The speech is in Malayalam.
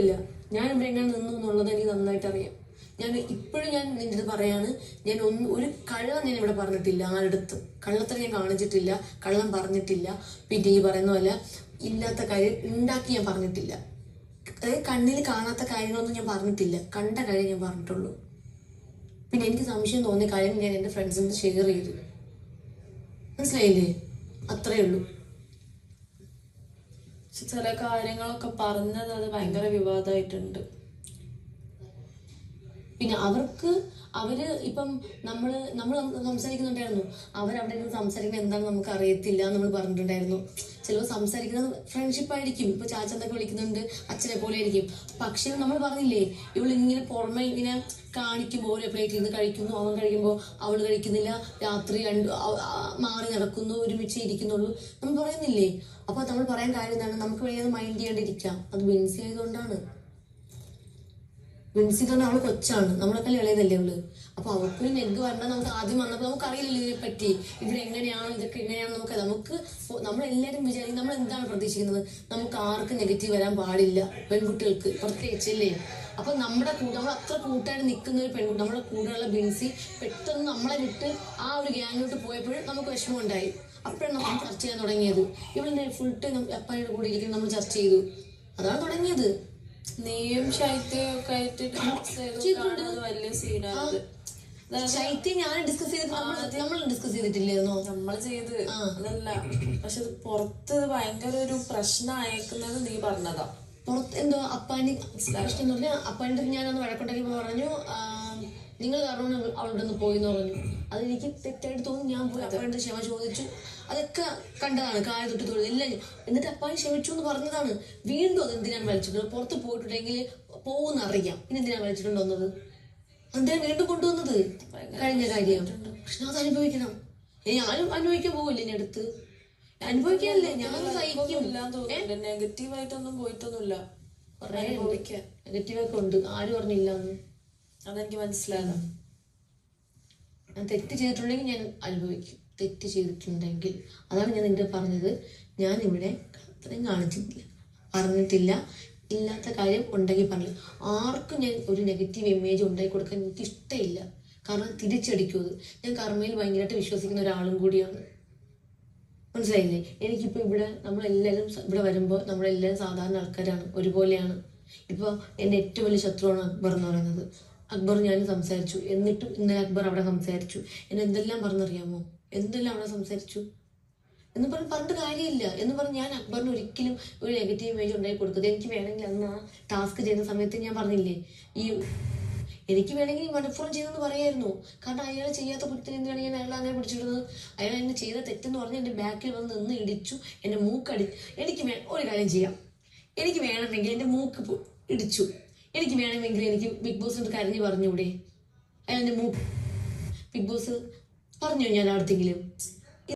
ഇല്ല. ഞാൻ ഇവിടെ എങ്ങനെ നിന്നു എന്നുള്ളത് എനിക്ക് നന്നായിട്ട് അറിയാം. ഞാൻ ഇപ്പോഴും നിന്റെ അടുത്ത് പറയാണ്, ഞാൻ ഒരു കള്ളം ഞാൻ ഇവിടെ പറഞ്ഞിട്ടില്ല. ആരുടെടുത്തും കള്ളത്തരം ഞാൻ കാണിച്ചിട്ടില്ല, കള്ളം പറഞ്ഞിട്ടില്ല. പിന്നെ ഈ പറയുന്ന പോലെ ഇല്ലാത്ത കാര്യം ഉണ്ടാക്കി ഞാൻ പറഞ്ഞിട്ടില്ല. അതായത് കണ്ണിൽ കാണാത്ത കാര്യങ്ങളൊന്നും ഞാൻ പറഞ്ഞിട്ടില്ല, കണ്ട കാര്യം ഞാൻ പറഞ്ഞിട്ടുള്ളൂ. പിന്നെ എനിക്ക് സംശയം തോന്നിയ കാര്യം ഞാൻ എൻ്റെ ഫ്രണ്ട്സിന് ഷെയർ ചെയ്തു. മനസ്സിലായില്ലേ? അത്രേ ഉള്ളൂ. ചില കാര്യങ്ങളൊക്കെ പറഞ്ഞത് അത് ഭയങ്കര വിവാദമായിട്ടുണ്ട്. പിന്നെ അവര് ഇപ്പം നമ്മൾ സംസാരിക്കുന്നുണ്ടായിരുന്നു. അവരവിടെ നിന്ന് സംസാരിക്കുന്നത് എന്താണെന്ന് നമുക്ക് അറിയത്തില്ല നമ്മൾ പറഞ്ഞിട്ടുണ്ടായിരുന്നു. ചിലപ്പോൾ സംസാരിക്കുന്നത് ഫ്രണ്ട്ഷിപ്പ് ആയിരിക്കും. ഇപ്പൊ ചാച്ചന്തൊക്കെ വിളിക്കുന്നുണ്ട്, അച്ഛനെ പോലെ ആയിരിക്കും. പക്ഷെ നമ്മൾ പറഞ്ഞില്ലേ, ഇവളിങ്ങനെ പുറമെ ഇങ്ങനെ കാണിക്കുമ്പോൾ ഒരു പ്ലേറ്റിൽ നിന്ന് കഴിക്കുന്നു, അവൻ കഴിക്കുമ്പോൾ അവൾ കഴിക്കുന്നില്ല, രാത്രി മാറി നടക്കുന്നു, ഒരുമിച്ച് ഇരിക്കുന്നുള്ളൂ, നമ്മൾ പറയുന്നില്ലേ? അപ്പൊ നമ്മൾ പറയാൻ കാര്യം എന്താണ്? നമുക്ക് വേണമെങ്കിൽ മൈൻഡ് ചെയ്യാണ്ടിരിക്കാം. അത് ബെൻസി ആയതുകൊണ്ടാണ്. ബെൻസി തന്നെ അവള് കൊച്ചാണ്, നമ്മളെക്കാൾ ഇളയതല്ലേ അവള്. അപ്പൊ അവൾക്ക് നെഗ് വരണ്ട. നമുക്ക് ആദ്യം വന്നപ്പോൾ നമുക്ക് അറിയില്ലല്ലോ ഇതിനെ പറ്റി, ഇവിടെ എങ്ങനെയാണ്, ഇതൊക്കെ എങ്ങനെയാണ് നമുക്ക് നമ്മളെല്ലാരും വിചാരിക്കും, നമ്മൾ എന്താണ് പ്രതീക്ഷിക്കുന്നത്? നമുക്ക് ആർക്കും നെഗറ്റീവ് വരാൻ പാടില്ല, പെൺകുട്ടികൾക്ക് പ്രത്യേകിച്ചല്ലേ. അപ്പൊ നമ്മൾ അത്ര കൂട്ടായിട്ട് നിൽക്കുന്ന ഒരു പെൺകുട്ടി, നമ്മുടെ കൂടെയുള്ള ബെൻസി പെട്ടെന്ന് നമ്മളെ വിട്ട് ആ ഒരു ഗ്യാങ്ങിലോട്ട് പോയപ്പോഴും നമുക്ക് വിഷമം ഉണ്ടായി. അപ്പോഴാണ് നമ്മൾ ചർച്ച ചെയ്യാൻ തുടങ്ങിയത്. ഇവിടെ ഫുൾ ടൈം അപ്പായുടെ കൂടെ ഇരിക്കും, നമ്മൾ ചർച്ച ചെയ്തു. അതാണ് തുടങ്ങിയത്. നീയും ശൈത്യൊക്കെ ആയിട്ട് വലിയ സീനാണ്. ശൈത്യം ഞാൻ ഡിസ്കസ് ചെയ്തിട്ട് നമ്മൾ ഡിസ്കസ് ചെയ്തിട്ടില്ലായിരുന്നോ? നമ്മൾ ചെയ്ത് അതല്ല, പക്ഷെ അത് പുറത്ത് ഭയങ്കര ഒരു പ്രശ്നം അയക്കുന്നത് നീ പറഞ്ഞതാ. പുറത്ത് എന്തോ അപ്പാനി പ്രശ്നം എന്ന് പറഞ്ഞാൽ അപ്പാൻ്റെ ഞാനൊന്ന് വഴക്കുണ്ടാക്കിയപ്പോൾ പറഞ്ഞു, നിങ്ങൾ കാരണം അവളുടെ ഒന്ന് പോയിന്ന് പറഞ്ഞു. അതെനിക്ക് തെറ്റായിട്ട് തോന്നി. ഞാൻ പോയി അപ്പാൻ്റെ ക്ഷമ ചോദിച്ചു. അതൊക്കെ കണ്ടതാണ്, കായ തൊട്ട് തൊഴുത് എല്ലാം. എന്നിട്ട് അപ്പാൻ ക്ഷമിച്ചു എന്ന് പറഞ്ഞതാണ്. വീണ്ടും അത് എന്തിനാണ് വലിച്ചിട്ടുള്ളത്? പുറത്ത് പോയിട്ടുണ്ടെങ്കിൽ പോകുന്ന അറിയാം, പിന്നെ എന്തിനാണ് വലിച്ചിട്ടുണ്ട് വന്നത്? എന്തിനാണ് വീണ്ടും കൊണ്ടുവന്നത്? കഴിഞ്ഞ കാര്യം. പക്ഷെ അത് അനുഭവിക്കണം. ഞാനും അനുഭവിക്കാൻ പോകില്ല. ഇനി അടുത്ത് അനുഭവിക്കാനല്ലേ, ഞാൻ സഹിക്കും. നെഗറ്റീവായിട്ടൊന്നും പോയിട്ടൊന്നുമില്ല. കുറെ നെഗറ്റീവൊക്കെ ഉണ്ട്, ആരും പറഞ്ഞില്ല എന്ന്. അതെനിക്ക് മനസ്സിലാകും. ഞാൻ തെറ്റ് ചെയ്തിട്ടുണ്ടെങ്കിൽ ഞാൻ അനുഭവിക്കും. തെറ്റ് ചെയ്തിട്ടുണ്ടെങ്കിൽ അതാണ് ഞാൻ നിന്റെ പറഞ്ഞത്. ഞാനിവിടെ അത്രയും കാണിച്ചിട്ടില്ല, പറഞ്ഞിട്ടില്ല. ഇല്ലാത്ത കാര്യം ഉണ്ടെങ്കിൽ പറഞ്ഞു. ആർക്കും ഞാൻ ഒരു നെഗറ്റീവ് ഇമേജ് ഉണ്ടാക്കി കൊടുക്കാൻ എനിക്ക് ഇഷ്ടമില്ല. കാരണം തിരിച്ചടിക്കുന്നത്. ഞാൻ കർമ്മയിൽ ഭയങ്കരമായിട്ട് വിശ്വസിക്കുന്ന ഒരാളും കൂടിയാണ്. മനസ്സിലായില്ലേ? എനിക്കിപ്പോൾ നമ്മളെല്ലാവരും ഇവിടെ വരുമ്പോൾ നമ്മളെല്ലാവരും സാധാരണ ആൾക്കാരാണ്, ഒരുപോലെയാണ്. ഇപ്പോൾ എൻ്റെ ഏറ്റവും വലിയ ശത്രുവാണ് അക്ബർ എന്ന് പറയുന്നത്. അക്ബർ ഞാൻ സംസാരിച്ചു, എന്നിട്ടും ഇന്നലെ അക്ബർ അവിടെ സംസാരിച്ചു. എന്നെ എന്തെല്ലാം പറഞ്ഞറിയാമോ? എന്തെല്ലാം അവിടെ സംസാരിച്ചു എന്ന് പറഞ്ഞിട്ട് കാര്യമില്ല. എന്ന് പറഞ്ഞ് ഞാൻ അക്ബറിന് ഒരിക്കലും ഒരു നെഗറ്റീവ് ഇമേജ് ഉണ്ടാക്കി കൊടുത്തത്. എനിക്ക് വേണമെങ്കിൽ അന്ന് ആ ടാസ്ക് ചെയ്യുന്ന സമയത്ത് ഞാൻ പറഞ്ഞില്ലേ, എനിക്ക് വേണമെങ്കിൽ മനഃപൂർവ്വം ചെയ്തെന്ന് പറയായിരുന്നു. കാരണം അയാൾ ചെയ്യാത്ത കുറ്റത്തിന് എന്തിനാണ് ഞാൻ അയാൾ അങ്ങനെ പിടിച്ചിടുന്നത്? അയാൾ എന്നെ ചെയ്ത തെറ്റെന്ന് പറഞ്ഞ് എൻ്റെ ബാക്കിൽ വന്ന് നിന്ന് ഇടിച്ചു, എൻ്റെ മൂക്കടി. എനിക്ക് ഒരു കാര്യം ചെയ്യാം, എനിക്ക് വേണമെങ്കിൽ എൻ്റെ മൂക്ക് ഇടിച്ചു, എനിക്ക് വേണമെങ്കിൽ എനിക്ക് ബിഗ് ബോസിനോട് കരഞ്ഞ് പറഞ്ഞൂടെ? അയാൾ എൻ്റെ ബിഗ് ബോസ് പറഞ്ഞു ഞാൻ അടുത്തെങ്കിലും